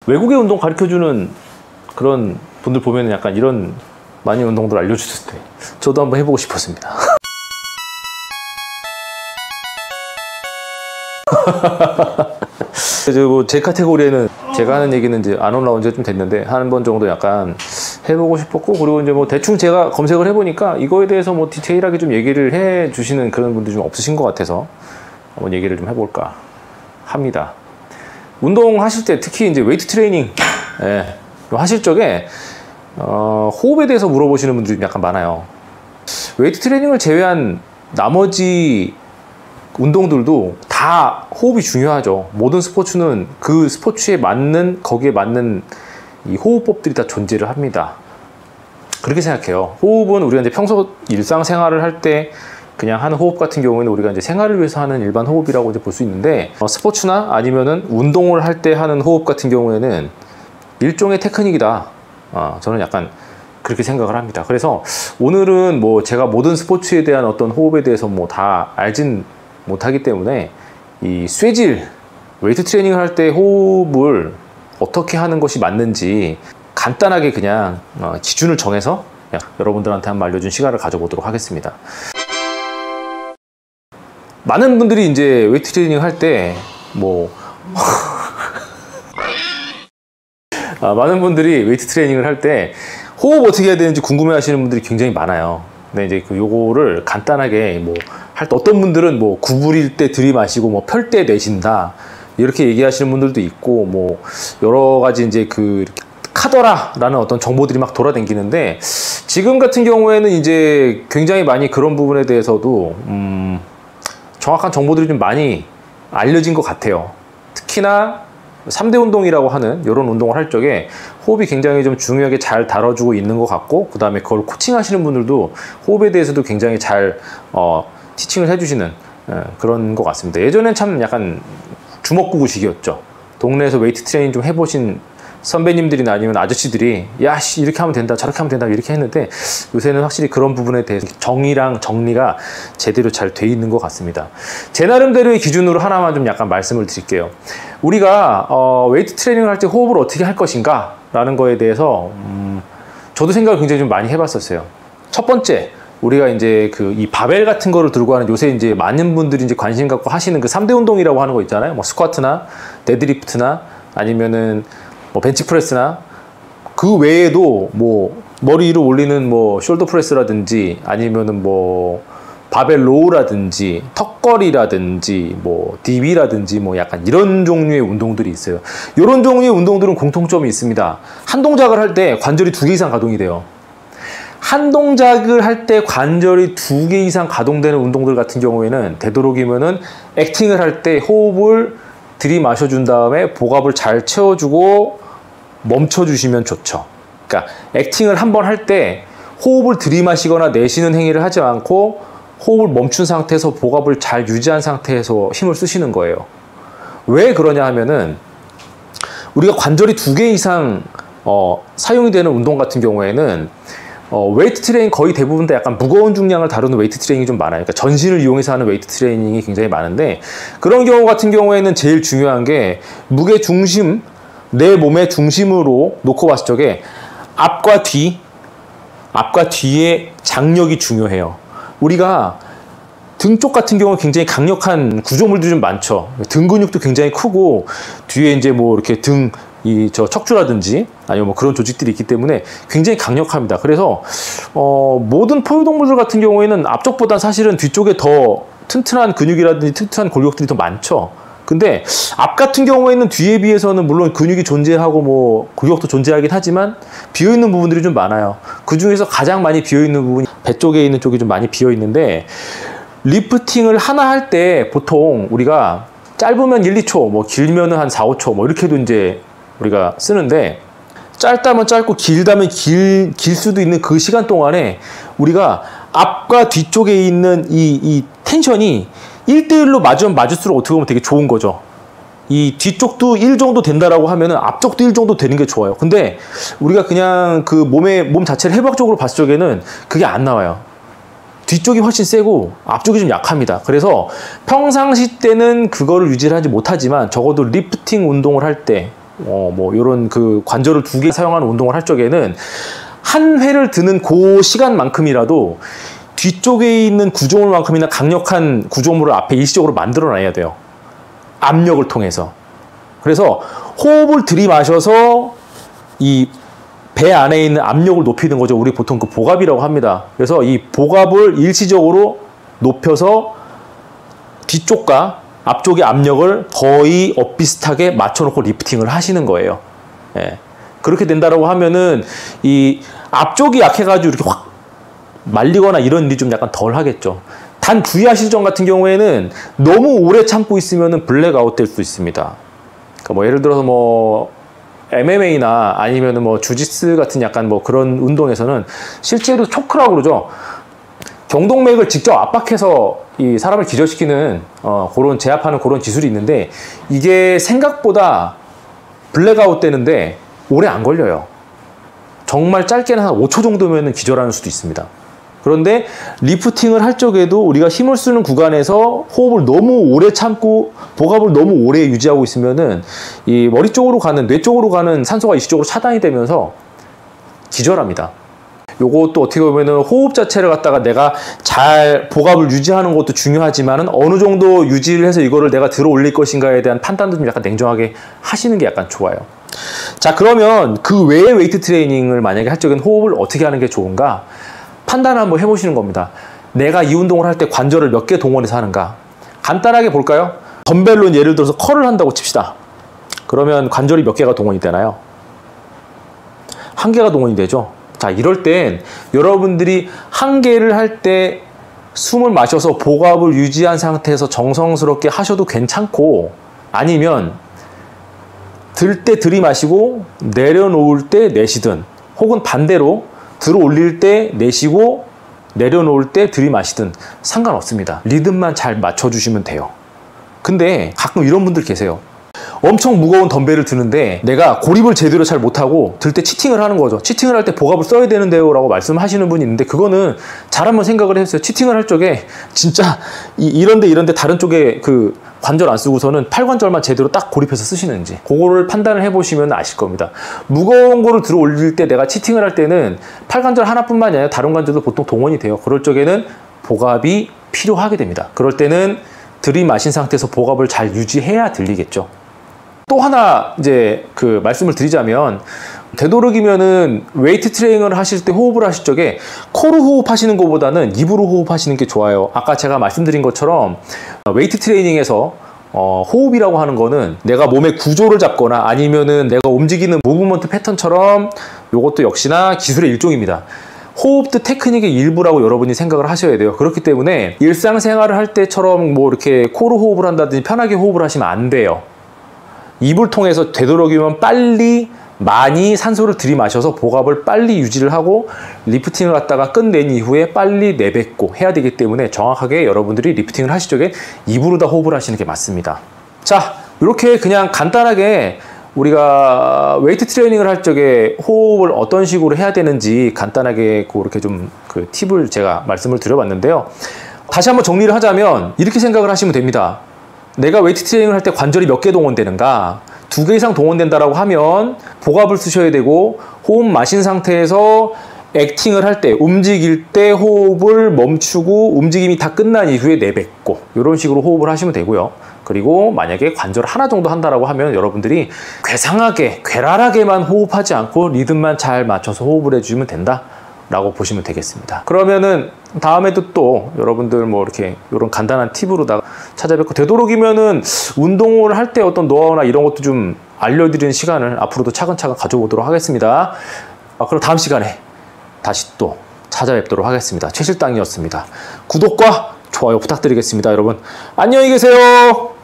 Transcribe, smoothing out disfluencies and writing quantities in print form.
외국의 운동 가르쳐주는 그런 분들 보면 약간 이런 많이 운동들 알려주실 때 저도 한번 해보고 싶었습니다. 제 카테고리에는 제가 하는 얘기는 이제 안 올라온 지가 좀 됐는데 한 번 정도 약간 해보고 싶었고, 그리고 이제 뭐 대충 제가 검색을 해보니까 이거에 대해서 뭐 디테일하게 좀 얘기를 해 주시는 그런 분들이 좀 없으신 것 같아서 한번 얘기를 좀 해볼까 합니다. 운동하실 때 특히 이제 웨이트 트레이닝 하실 적에 호흡에 대해서 물어보시는 분들이 약간 많아요. 웨이트 트레이닝을 제외한 나머지 운동들도 다 호흡이 중요하죠. 모든 스포츠는 그 스포츠에 맞는, 거기에 맞는 이 호흡법들이 다 존재를 합니다. 그렇게 생각해요. 호흡은 우리가 이제 평소 일상생활을 할 때 그냥 하는 호흡 같은 경우에는 우리가 이제 생활을 위해서 하는 일반 호흡이라고 이제 볼 수 있는데, 스포츠나 아니면은 운동을 할 때 하는 호흡 같은 경우에는 일종의 테크닉이다. 저는 약간 그렇게 생각을 합니다. 그래서 오늘은 뭐 제가 모든 스포츠에 대한 어떤 호흡에 대해서 뭐 다 알진 못하기 때문에 이 쇠질, 웨이트 트레이닝을 할 때 호흡을 어떻게 하는 것이 맞는지 간단하게 그냥 기준을 정해서 여러분들한테 한번 알려준 시간을 가져보도록 하겠습니다. 많은 분들이 이제 웨이트 트레이닝 할 때 뭐 많은 분들이 웨이트 트레이닝을 할 때 호흡 어떻게 해야 되는지 궁금해 하시는 분들이 굉장히 많아요. 근데 이제 요거를 간단하게 뭐 할 때 어떤 분들은 뭐 구부릴 때 들이마시고 뭐 펼 때 내쉰다 이렇게 얘기하시는 분들도 있고, 뭐 여러 가지 이제 그 카더라라는 어떤 정보들이 막 돌아다니는데, 지금 같은 경우에는 이제 굉장히 많이 그런 부분에 대해서도 정확한 정보들이 좀 많이 알려진 것 같아요. 특히나 3대 운동이라고 하는 이런 운동을 할 적에 호흡이 굉장히 좀 중요하게 잘 다뤄주고 있는 것 같고, 그 다음에 그걸 코칭하시는 분들도 호흡에 대해서도 굉장히 잘 티칭을 해주시는 그런 것 같습니다. 예전엔 참 약간 주먹구구식이었죠. 동네에서 웨이트 트레이닝 좀 해보신 선배님들이나 아니면 아저씨들이 야씨 이렇게 하면 된다 저렇게 하면 된다 이렇게 했는데, 요새는 확실히 그런 부분에 대해서 정의랑 정리가 제대로 잘 돼 있는 것 같습니다. 제 나름대로의 기준으로 하나만 좀 약간 말씀을 드릴게요. 우리가 웨이트 트레이닝을 할 때 호흡을 어떻게 할 것인가 라는 거에 대해서 저도 생각을 굉장히 좀 많이 해봤었어요. 첫 번째, 우리가 이제 이 바벨 같은 거를 들고 하는, 요새 이제 많은 분들이 이제 관심 갖고 하시는 그 3대 운동이라고 하는 거 있잖아요. 뭐 스쿼트나 데드리프트나 아니면은 뭐 벤치프레스나 그 외에도 뭐 머리 위로 올리는 뭐 숄더 프레스라든지 아니면은 뭐 바벨 로우라든지 턱걸이라든지 뭐 DB라든지 뭐 약간 이런 종류의 운동들이 있어요. 이런 종류의 운동들은 공통점이 있습니다. 한 동작을 할 때 관절이 2개 이상 가동이 돼요. 한 동작을 할 때 관절이 2개 이상 가동되는 운동들 같은 경우에는 되도록이면은 액팅을 할 때 호흡을 들이마셔준 다음에 복압을 잘 채워주고 멈춰주시면 좋죠. 그러니까 액팅을 한번 할 때 호흡을 들이마시거나 내쉬는 행위를 하지 않고 호흡을 멈춘 상태에서 복압을 잘 유지한 상태에서 힘을 쓰시는 거예요. 왜 그러냐 하면은 우리가 관절이 2개 이상 사용이 되는 운동 같은 경우에는 웨이트 트레이닝 거의 대부분 다 약간 무거운 중량을 다루는 웨이트 트레이닝이 좀 많아요. 그러니까 전신을 이용해서 하는 웨이트 트레이닝이 굉장히 많은데, 그런 경우 같은 경우에는 제일 중요한 게 무게 중심, 내 몸의 중심으로 놓고 봤을 적에 앞과 뒤의 장력이 중요해요. 우리가 등 쪽 같은 경우는 굉장히 강력한 구조물들이 좀 많죠. 등 근육도 굉장히 크고 뒤에 이제 뭐 이렇게 저 척추라든지 아니면 뭐 그런 조직들이 있기 때문에 굉장히 강력합니다. 그래서 모든 포유동물들 같은 경우에는 앞쪽보다 사실은 뒤쪽에 더 튼튼한 근육이라든지 튼튼한 골격들이 더 많죠. 근데 앞 같은 경우에는 뒤에 비해서는 물론 근육이 존재하고 뭐 근육도 존재하긴 하지만 비어있는 부분들이 좀 많아요. 그 중에서 가장 많이 비어있는 부분이 배 쪽에 있는 쪽이 좀 많이 비어있는데, 리프팅을 하나 할 때 보통 우리가 짧으면 1, 2초, 뭐 길면은 한 4, 5초 뭐 이렇게도 이제 우리가 쓰는데, 짧다면 짧고 길다면 길 수도 있는 그 시간 동안에 우리가 앞과 뒤쪽에 있는 이 텐션이 1대1로 맞으면 맞을수록 어떻게 보면 되게 좋은 거죠. 이 뒤쪽도 1 정도 된다라고 하면은 앞쪽도 1 정도 되는 게 좋아요. 근데 우리가 그냥 그 몸 자체를 해부학적으로 봤을 적에는 그게 안 나와요. 뒤쪽이 훨씬 세고 앞쪽이 좀 약합니다. 그래서 평상시 때는 그거를 유지를 하지 못하지만 적어도 리프팅 운동을 할 때 뭐 이런 그 관절을 2개 사용하는 운동을 할 적에는 한 회를 드는 그 시간만큼이라도 뒤쪽에 있는 구조물만큼이나 강력한 구조물을 앞에 일시적으로 만들어 놔야 돼요. 압력을 통해서. 그래서 호흡을 들이마셔서 이 배 안에 있는 압력을 높이는 거죠. 우리 보통 그 복압이라고 합니다. 그래서 이 복압을 일시적으로 높여서 뒤쪽과 앞쪽의 압력을 거의 엇비슷하게 맞춰놓고 리프팅을 하시는 거예요. 예. 그렇게 된다라고 하면은 이 앞쪽이 약해가지고 이렇게 확 말리거나 이런 일이 좀 약간 덜 하겠죠. 단 주의하실 점 같은 경우에는 너무 오래 참고 있으면은 블랙아웃 될 수 있습니다. 그러니까 뭐 예를 들어서 뭐 MMA나 아니면은 뭐 주짓수 같은 약간 뭐 그런 운동에서는 실제로 초크라고 그러죠. 경동맥을 직접 압박해서 이 사람을 기절시키는 그런 제압하는 그런 기술이 있는데 이게 생각보다 블랙아웃 되는데 오래 안 걸려요. 정말 짧게는 한 5초 정도면 기절하는 수도 있습니다. 그런데 리프팅을 할 적에도 우리가 힘을 쓰는 구간에서 호흡을 너무 오래 참고 복압을 너무 오래 유지하고 있으면은 이 머리 쪽으로 가는, 뇌 쪽으로 가는 산소가 일시적으로 차단이 되면서 기절합니다. 요것도 어떻게 보면은 호흡 자체를 갖다가 내가 잘 복압을 유지하는 것도 중요하지만은 어느 정도 유지를 해서 이거를 내가 들어 올릴 것인가에 대한 판단도 좀 약간 냉정하게 하시는 게 약간 좋아요. 자, 그러면 그 외의 웨이트 트레이닝을 만약에 할 적엔 호흡을 어떻게 하는 게 좋은가? 판단을 한번 해보시는 겁니다. 내가 이 운동을 할 때 관절을 몇 개 동원해서 하는가? 간단하게 볼까요? 덤벨로 예를 들어서 컬을 한다고 칩시다. 그러면 관절이 몇 개가 동원이 되나요? 한 개가 동원이 되죠. 자, 이럴 땐 여러분들이 한 개를 할 때 숨을 마셔서 복압을 유지한 상태에서 정성스럽게 하셔도 괜찮고, 아니면 들 때 들이마시고 내려놓을 때 내쉬든, 혹은 반대로 들어 올릴 때 내쉬고 내려놓을 때 들이마시든 상관없습니다. 리듬만 잘 맞춰주시면 돼요. 근데 가끔 이런 분들 계세요. 엄청 무거운 덤벨을 드는데 내가 고립을 제대로 잘 못하고 들 때 치팅을 하는 거죠. 치팅을 할 때 복압을 써야 되는데요 라고 말씀하시는 분이 있는데, 그거는 잘 한번 생각을 해보세요. 치팅을 할 적에 진짜 이런데 다른 쪽에 그 관절 안 쓰고서는 팔관절만 제대로 딱 고립해서 쓰시는지 그거를 판단을 해보시면 아실 겁니다. 무거운 거를 들어 올릴 때 내가 치팅을 할 때는 팔관절 하나뿐만이 아니라 다른 관절도 보통 동원이 돼요. 그럴 적에는 복압이 필요하게 됩니다. 그럴 때는 들이마신 상태에서 복압을 잘 유지해야 들리겠죠. 또 하나 이제 그 말씀을 드리자면, 되도록이면은 웨이트 트레이닝을 하실 때 호흡을 하실 적에 코로 호흡하시는 것보다는 입으로 호흡하시는 게 좋아요. 아까 제가 말씀드린 것처럼 웨이트 트레이닝에서 호흡이라고 하는 거는 내가 몸의 구조를 잡거나 아니면은 내가 움직이는 무브먼트 패턴처럼 이것도 역시나 기술의 일종입니다. 호흡도 테크닉의 일부라고 여러분이 생각을 하셔야 돼요. 그렇기 때문에 일상생활을 할 때처럼 뭐 이렇게 코로 호흡을 한다든지 편하게 호흡을 하시면 안 돼요. 입을 통해서 되도록이면 빨리 많이 산소를 들이마셔서 복압을 빨리 유지를 하고 리프팅을 갖다가 끝낸 이후에 빨리 내뱉고 해야 되기 때문에 정확하게 여러분들이 리프팅을 하실 적에 입으로 다 호흡을 하시는 게 맞습니다. 자, 이렇게 그냥 간단하게 우리가 웨이트 트레이닝을 할 적에 호흡을 어떤 식으로 해야 되는지 간단하게 그렇게 좀 그 팁을 제가 말씀을 드려봤는데요. 다시 한번 정리를 하자면 이렇게 생각을 하시면 됩니다. 내가 웨이트 트레이닝을 할 때 관절이 몇 개 동원되는가? 2개 이상 동원된다라고 하면 복압을 쓰셔야 되고, 호흡 마신 상태에서 액팅을 할 때, 움직일 때 호흡을 멈추고 움직임이 다 끝난 이후에 내뱉고, 이런 식으로 호흡을 하시면 되고요. 그리고 만약에 관절 하나 정도 한다라고 하면 여러분들이 괴상하게, 괴랄하게만 호흡하지 않고 리듬만 잘 맞춰서 호흡을 해주시면 된다 라고 보시면 되겠습니다. 그러면은 다음에도 또 여러분들 뭐 이렇게 이런 간단한 팁으로다가 찾아뵙고, 되도록이면은 운동을 할 때 어떤 노하우나 이런 것도 좀 알려드리는 시간을 앞으로도 차근차근 가져보도록 하겠습니다. 그럼 다음 시간에 다시 또 찾아뵙도록 하겠습니다. 최실당이었습니다. 구독과 좋아요 부탁드리겠습니다. 여러분 안녕히 계세요.